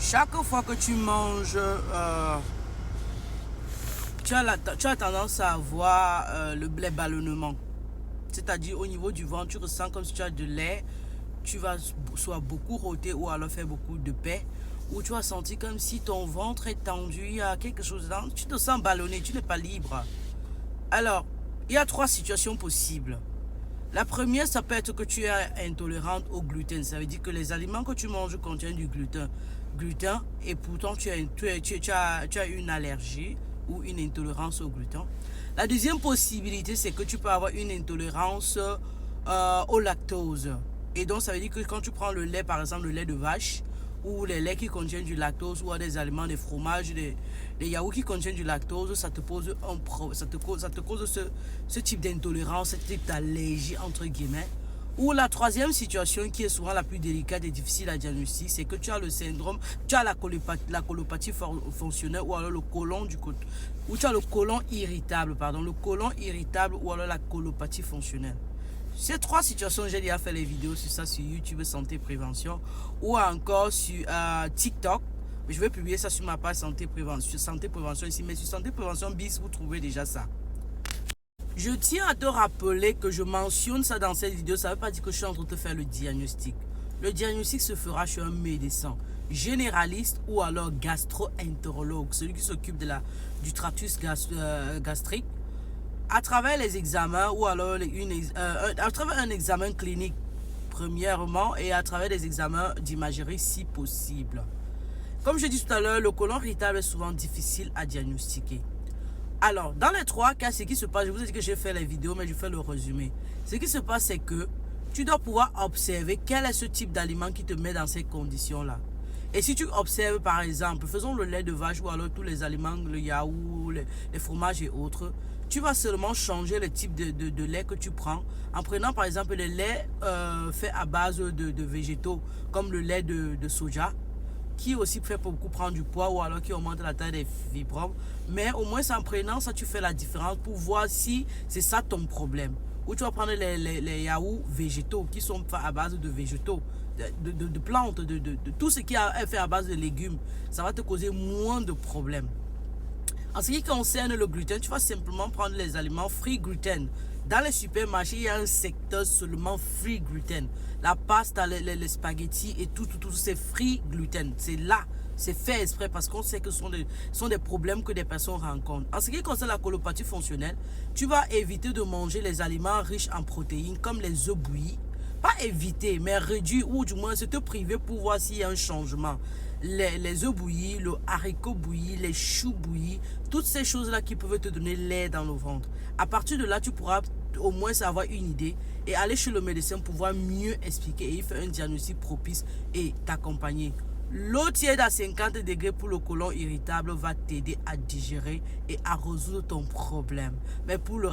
Chaque fois que tu manges, tu as tendance à avoir les ballonnements. C'est-à-dire au niveau du ventre, tu ressens comme si tu as de l'air, tu vas soit beaucoup rôter ou alors faire beaucoup de paix, ou tu vas sentir comme si ton ventre est tendu, il y a quelque chose dedans, tu te sens ballonné, tu n'es pas libre. Alors, il y a 3 situations possibles. La première, ça peut être que tu es intolérante au gluten. Ça veut dire que les aliments que tu manges contiennent du gluten. Et pourtant tu as une allergie ou une intolérance au gluten. La deuxième possibilité, c'est que tu peux avoir une intolérance au lactose. Et donc, ça veut dire que quand tu prends le lait, par exemple le lait de vache, ou les laits qui contiennent du lactose, ou des aliments, des fromages, des yaourts qui contiennent du lactose, ça te cause ce type d'intolérance, ce type d'allergie, entre guillemets. Ou la troisième situation qui est souvent la plus délicate et difficile à diagnostiquer, c'est que tu as le syndrome, tu as la colopathie fonctionnelle ou alors le côlon ou tu as le côlon irritable, ou alors la colopathie fonctionnelle. Ces 3 situations, j'ai déjà fait les vidéos sur ça sur YouTube Santé Prévention ou encore sur TikTok. Je vais publier ça sur ma page Santé Prévention ici, mais sur Santé Prévention BIS, vous trouvez déjà ça. Je tiens à te rappeler que je mentionne ça dans cette vidéo, ça ne veut pas dire que je suis en train de te faire le diagnostic. Le diagnostic se fera chez un médecin généraliste ou alors gastro-entérologue, celui qui s'occupe du tractus gastrique, à travers les examens ou alors à travers un examen clinique premièrement et à travers des examens d'imagerie si possible. Comme je dis tout à l'heure, le côlon irritable est souvent difficile à diagnostiquer. Alors, dans les 3 cas, ce qui se passe, je vous ai dit que j'ai fait les vidéos, mais je fais le résumé. Ce qui se passe, c'est que tu dois pouvoir observer quel est ce type d'aliment qui te met dans ces conditions-là. Et si tu observes, par exemple, faisons le lait de vache ou alors tous les aliments, le yaourt, les fromages et autres, tu vas seulement changer le type de lait que tu prends en prenant par exemple le lait fait à base de végétaux, comme le lait de soja, qui aussi fait beaucoup prendre du poids ou alors qui augmente la taille des fibres. Mais au moins en prenant ça, tu fais la différence pour voir si c'est ça ton problème. Ou tu vas prendre les yaourts végétaux qui sont faits à base de végétaux, de plantes, de tout ce qui est fait à base de légumes. Ça va te causer moins de problèmes. En ce qui concerne le gluten, tu vas simplement prendre les aliments free gluten. Dans les supermarchés, il y a un secteur seulement free gluten. La pasta, les spaghettis et tout c'est free gluten. C'est là, c'est fait exprès parce qu'on sait que ce sont des problèmes que des personnes rencontrent. En ce qui concerne la colopathie fonctionnelle, tu vas éviter de manger les aliments riches en protéines comme les œufs bouillis. Pas éviter, mais réduire ou du moins se te priver pour voir s'il y a un changement. Les œufs bouillis, le haricot bouilli, les choux bouillis, toutes ces choses-là qui peuvent te donner l'air dans le ventre. À partir de là, tu pourras au moins avoir une idée et aller chez le médecin pour pouvoir mieux expliquer et il fait un diagnostic propice et t'accompagner. L'eau tiède à 50 degrés pour le côlon irritable va t'aider à digérer et à résoudre ton problème. Mais pour le